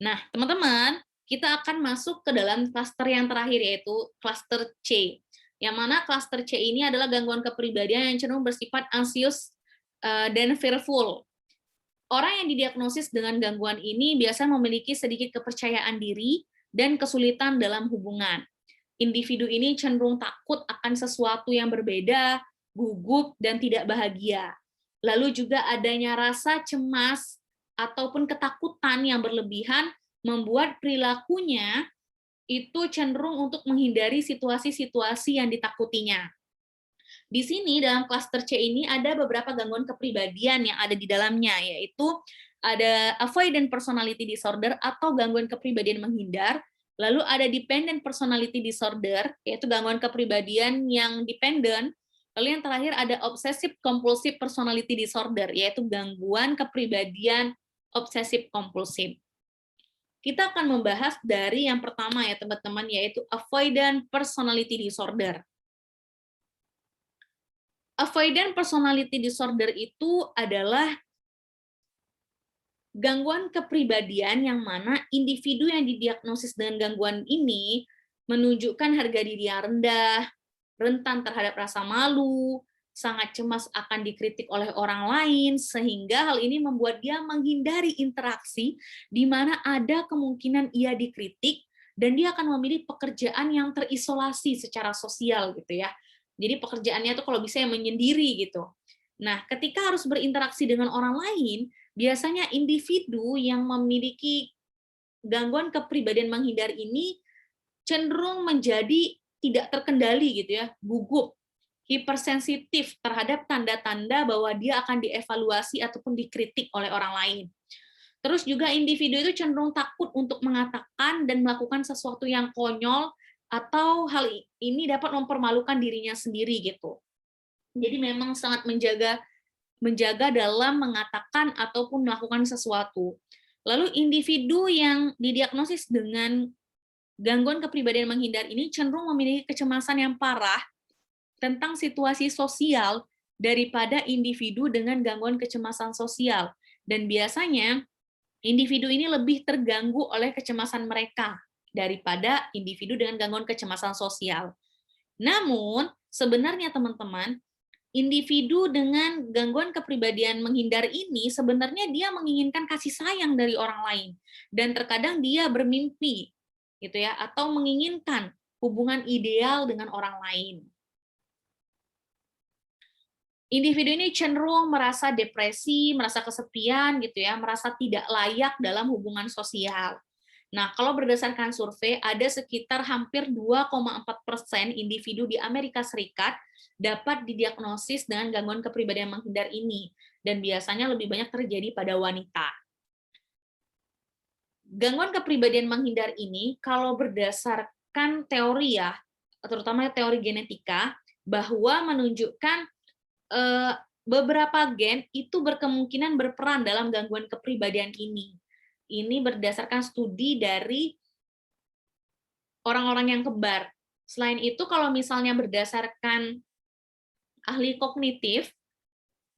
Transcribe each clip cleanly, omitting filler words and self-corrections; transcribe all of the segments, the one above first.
Nah, teman-teman, kita akan masuk ke dalam klaster yang terakhir, yaitu klaster C. Yang mana klaster C ini adalah gangguan kepribadian yang cenderung bersifat anxious dan fearful. Orang yang didiagnosis dengan gangguan ini biasanya memiliki sedikit kepercayaan diri dan kesulitan dalam hubungan. Individu ini cenderung takut akan sesuatu yang berbeda, gugup, dan tidak bahagia. Lalu juga adanya rasa cemas ataupun ketakutan yang berlebihan membuat perilakunya itu cenderung untuk menghindari situasi-situasi yang ditakutinya. Di sini dalam klaster C ini ada beberapa gangguan kepribadian yang ada di dalamnya, yaitu ada avoidant personality disorder atau gangguan kepribadian menghindar, lalu ada dependent personality disorder, yaitu gangguan kepribadian yang dependent, lalu yang terakhir ada obsessive compulsive personality disorder, yaitu gangguan kepribadian obsesif kompulsif. Kita akan membahas dari yang pertama ya teman-teman, yaitu avoidant personality disorder. Avoidant personality disorder itu adalah gangguan kepribadian yang mana individu yang didiagnosis dengan gangguan ini menunjukkan harga diri yang rendah, rentan terhadap rasa malu, sangat cemas akan dikritik oleh orang lain, sehingga hal ini membuat dia menghindari interaksi di mana ada kemungkinan ia dikritik, dan dia akan memilih pekerjaan yang terisolasi secara sosial gitu ya. Jadi pekerjaannya tuh kalau bisa yang menyendiri gitu. Nah, ketika harus berinteraksi dengan orang lain, biasanya individu yang memiliki gangguan kepribadian menghindar ini cenderung menjadi tidak terkendali gitu ya, gugup, hipersensitif terhadap tanda-tanda bahwa dia akan dievaluasi ataupun dikritik oleh orang lain. Terus juga individu itu cenderung takut untuk mengatakan dan melakukan sesuatu yang konyol atau hal ini dapat mempermalukan dirinya sendiri gitu. Jadi memang sangat menjaga dalam mengatakan ataupun melakukan sesuatu. Lalu individu yang didiagnosis dengan gangguan kepribadian menghindar ini cenderung memiliki kecemasan yang parah tentang situasi sosial daripada individu dengan gangguan kecemasan sosial. Dan biasanya individu ini lebih terganggu oleh kecemasan mereka daripada individu dengan gangguan kecemasan sosial. Namun, sebenarnya teman-teman, individu dengan gangguan kepribadian menghindar ini sebenarnya dia menginginkan kasih sayang dari orang lain, dan terkadang dia bermimpi gitu ya, atau menginginkan hubungan ideal dengan orang lain. Individu ini cenderung merasa depresi, merasa kesepian gitu ya, merasa tidak layak dalam hubungan sosial. Nah, kalau berdasarkan survei, ada sekitar hampir 2,4% individu di Amerika Serikat dapat didiagnosis dengan gangguan kepribadian menghindar ini, dan biasanya lebih banyak terjadi pada wanita. Gangguan kepribadian menghindar ini, kalau berdasarkan teori ya, terutama teori genetika, bahwa menunjukkan beberapa gen itu berkemungkinan berperan dalam gangguan kepribadian ini. Ini berdasarkan studi dari orang-orang yang kembar. Selain itu, kalau misalnya berdasarkan ahli kognitif,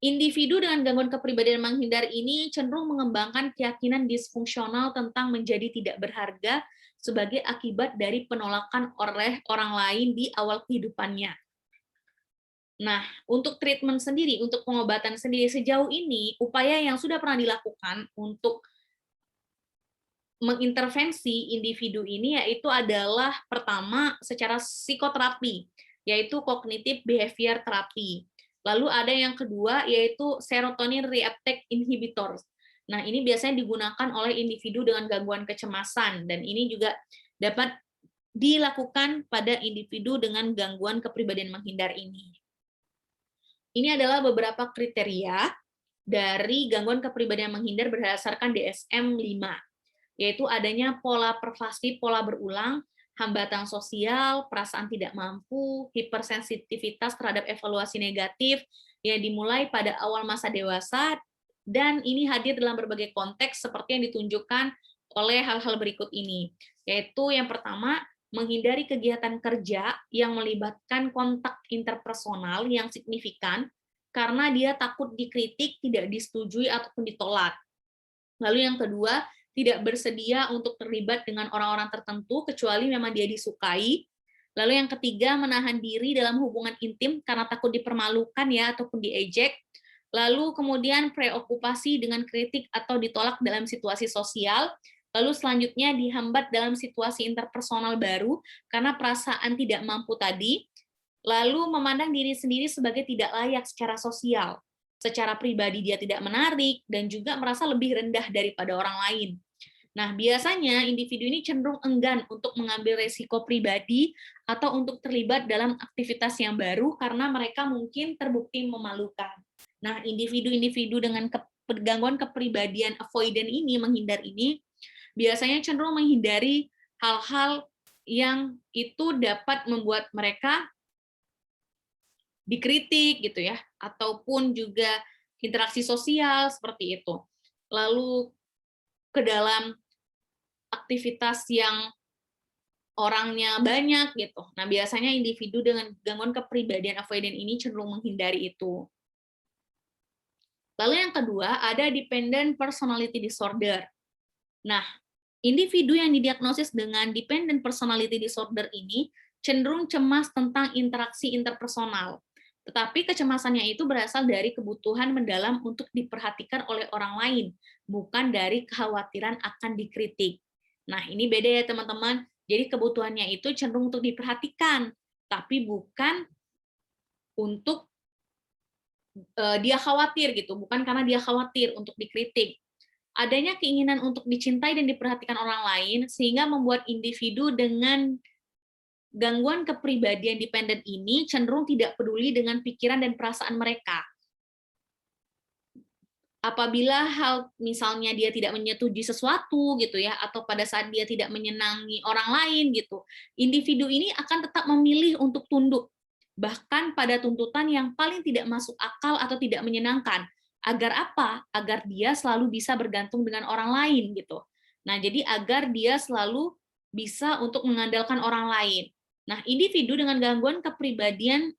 individu dengan gangguan kepribadian menghindar ini cenderung mengembangkan keyakinan disfungsional tentang menjadi tidak berharga sebagai akibat dari penolakan oleh orang lain di awal kehidupannya. Nah, untuk treatment sendiri, untuk pengobatan sendiri, sejauh ini upaya yang sudah pernah dilakukan untuk mengintervensi individu ini yaitu adalah pertama secara psikoterapi, yaitu cognitive behavior therapy. Lalu ada yang kedua yaitu serotonin reuptake inhibitors. Nah, ini biasanya digunakan oleh individu dengan gangguan kecemasan, dan ini juga dapat dilakukan pada individu dengan gangguan kepribadian menghindar ini. Ini adalah beberapa kriteria dari gangguan kepribadian menghindar berdasarkan DSM-5, yaitu adanya pola pervasif, pola berulang, hambatan sosial, perasaan tidak mampu, hipersensitivitas terhadap evaluasi negatif yang dimulai pada awal masa dewasa, dan ini hadir dalam berbagai konteks seperti yang ditunjukkan oleh hal-hal berikut ini, yaitu yang pertama, menghindari kegiatan kerja yang melibatkan kontak interpersonal yang signifikan karena dia takut dikritik, tidak disetujui, ataupun ditolak. Lalu yang kedua, tidak bersedia untuk terlibat dengan orang-orang tertentu kecuali memang dia disukai. Lalu yang ketiga, menahan diri dalam hubungan intim karena takut dipermalukan ya ataupun diejek. Lalu kemudian preokupasi dengan kritik atau ditolak dalam situasi sosial. Lalu selanjutnya dihambat dalam situasi interpersonal baru karena perasaan tidak mampu tadi. Lalu memandang diri sendiri sebagai tidak layak secara sosial. Secara pribadi dia tidak menarik dan juga merasa lebih rendah daripada orang lain. Nah, biasanya individu ini cenderung enggan untuk mengambil resiko pribadi atau untuk terlibat dalam aktivitas yang baru karena mereka mungkin terbukti memalukan. Nah, individu-individu dengan gangguan kepribadian avoidant ini, menghindar ini, biasanya cenderung menghindari hal-hal yang itu dapat membuat mereka dikritik gitu ya, ataupun juga interaksi sosial seperti itu. Lalu ke dalam aktivitas yang orangnya banyak gitu. Nah, biasanya individu dengan gangguan kepribadian avoidant ini cenderung menghindari itu. Lalu yang kedua, ada dependent personality disorder. Nah, individu yang didiagnosis dengan dependent personality disorder ini cenderung cemas tentang interaksi interpersonal. Tetapi kecemasannya itu berasal dari kebutuhan mendalam untuk diperhatikan oleh orang lain, bukan dari kekhawatiran akan dikritik. Nah, ini beda ya teman-teman. Jadi kebutuhannya itu cenderung untuk diperhatikan, tapi bukan untuk dia khawatir gitu, bukan karena dia khawatir untuk dikritik. Adanya keinginan untuk dicintai dan diperhatikan orang lain, sehingga membuat individu dengan gangguan kepribadian dependen ini cenderung tidak peduli dengan pikiran dan perasaan mereka. Apabila hal misalnya dia tidak menyetujui sesuatu gitu ya, atau pada saat dia tidak menyenangi orang lain gitu, individu ini akan tetap memilih untuk tunduk, bahkan pada tuntutan yang paling tidak masuk akal atau tidak menyenangkan. Agar apa? Agar dia selalu bisa bergantung dengan orang lain gitu. Nah, jadi agar dia selalu bisa untuk mengandalkan orang lain. Nah, individu dengan gangguan kepribadian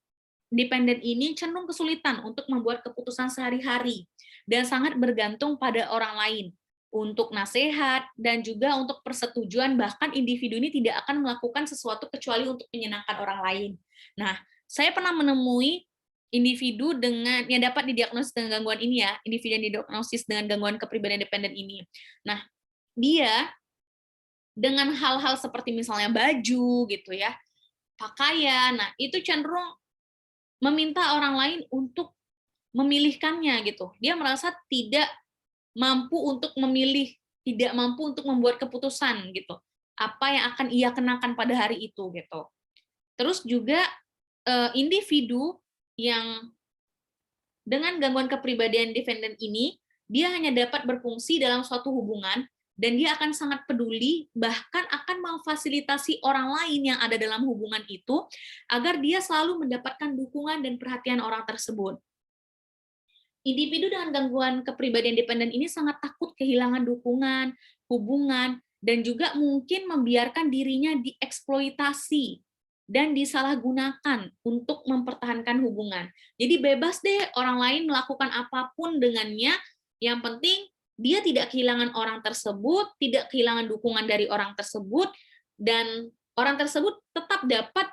dependen ini cenderung kesulitan untuk membuat keputusan sehari-hari dan sangat bergantung pada orang lain untuk nasihat dan juga untuk persetujuan, bahkan individu ini tidak akan melakukan sesuatu kecuali untuk menyenangkan orang lain. Nah, saya pernah menemui individu dengan yang dapat didiagnosis dengan gangguan ini ya, individu yang didiagnosis dengan gangguan kepribadian dependen ini. Nah, dia dengan hal-hal seperti misalnya baju gitu ya, pakaian, nah itu cenderung meminta orang lain untuk memilihkannya gitu. Dia merasa tidak mampu untuk memilih, tidak mampu untuk membuat keputusan gitu. Apa yang akan ia kenakan pada hari itu gitu. Terus juga individu yang dengan gangguan kepribadian dependen ini, dia hanya dapat berfungsi dalam suatu hubungan dan dia akan sangat peduli, bahkan akan memfasilitasi orang lain yang ada dalam hubungan itu agar dia selalu mendapatkan dukungan dan perhatian orang tersebut. Individu dengan gangguan kepribadian dependen ini sangat takut kehilangan dukungan, hubungan, dan juga mungkin membiarkan dirinya dieksploitasi dan disalahgunakan untuk mempertahankan hubungan. Jadi bebas deh orang lain melakukan apapun dengannya, yang penting dia tidak kehilangan orang tersebut, tidak kehilangan dukungan dari orang tersebut, dan orang tersebut tetap dapat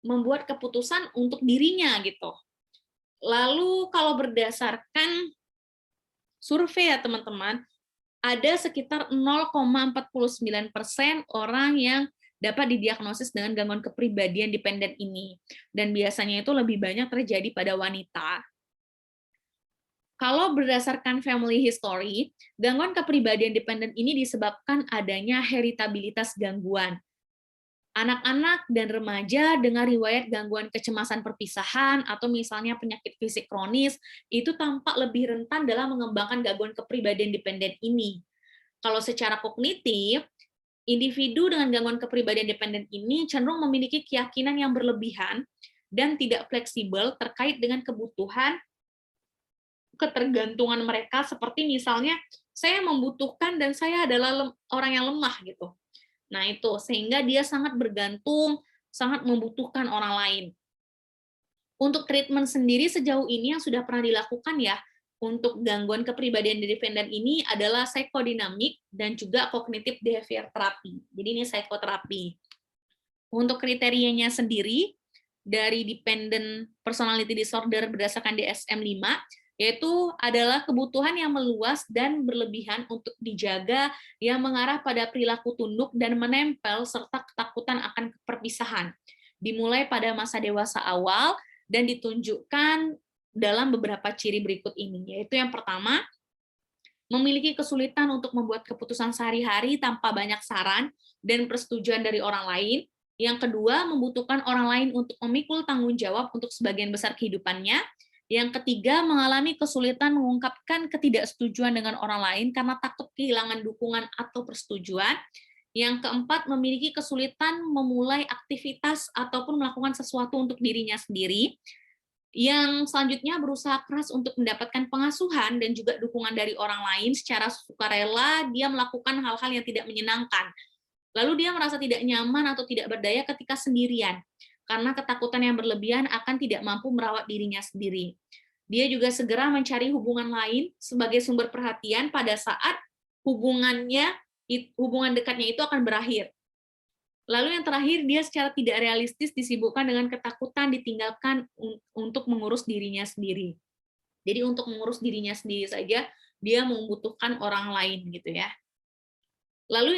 membuat keputusan untuk dirinya gitu. Lalu kalau berdasarkan survei ya teman-teman, ada sekitar 0,49% orang yang dapat didiagnosis dengan gangguan kepribadian dependen ini. Dan biasanya itu lebih banyak terjadi pada wanita. Kalau berdasarkan family history, gangguan kepribadian dependen ini disebabkan adanya heritabilitas gangguan. Anak-anak dan remaja dengan riwayat gangguan kecemasan perpisahan atau misalnya penyakit fisik kronis itu tampak lebih rentan dalam mengembangkan gangguan kepribadian dependen ini. Kalau secara kognitif, individu dengan gangguan kepribadian dependen ini cenderung memiliki keyakinan yang berlebihan dan tidak fleksibel terkait dengan kebutuhan ketergantungan mereka, seperti misalnya saya membutuhkan dan saya adalah orang yang lemah gitu. Nah, itu sehingga dia sangat bergantung, sangat membutuhkan orang lain. Untuk treatment sendiri sejauh ini yang sudah pernah dilakukan ya, untuk gangguan kepribadian dependen ini adalah psikodinamik dan juga cognitive behavior therapy. Jadi ini psikoterapi. Untuk kriterianya sendiri dari dependent personality disorder berdasarkan DSM-5 yaitu adalah kebutuhan yang meluas dan berlebihan untuk dijaga yang mengarah pada perilaku tunduk dan menempel serta ketakutan akan perpisahan. Dimulai pada masa dewasa awal dan ditunjukkan dalam beberapa ciri berikut ini, yaitu yang pertama, memiliki kesulitan untuk membuat keputusan sehari-hari tanpa banyak saran dan persetujuan dari orang lain. Yang kedua, membutuhkan orang lain untuk memikul tanggung jawab untuk sebagian besar kehidupannya. Yang ketiga, mengalami kesulitan mengungkapkan ketidaksetujuan dengan orang lain karena takut kehilangan dukungan atau persetujuan. Yang keempat, memiliki kesulitan memulai aktivitas ataupun melakukan sesuatu untuk dirinya sendiri. Yang selanjutnya berusaha keras untuk mendapatkan pengasuhan dan juga dukungan dari orang lain secara sukarela, dia melakukan hal-hal yang tidak menyenangkan. Lalu dia merasa tidak nyaman atau tidak berdaya ketika sendirian, karena ketakutan yang berlebihan akan tidak mampu merawat dirinya sendiri. Dia juga segera mencari hubungan lain sebagai sumber perhatian pada saat hubungan dekatnya itu akan berakhir. Lalu yang terakhir, dia secara tidak realistis disibukkan dengan ketakutan ditinggalkan untuk mengurus dirinya sendiri. Jadi untuk mengurus dirinya sendiri saja, dia membutuhkan orang lain gitu ya. Lalu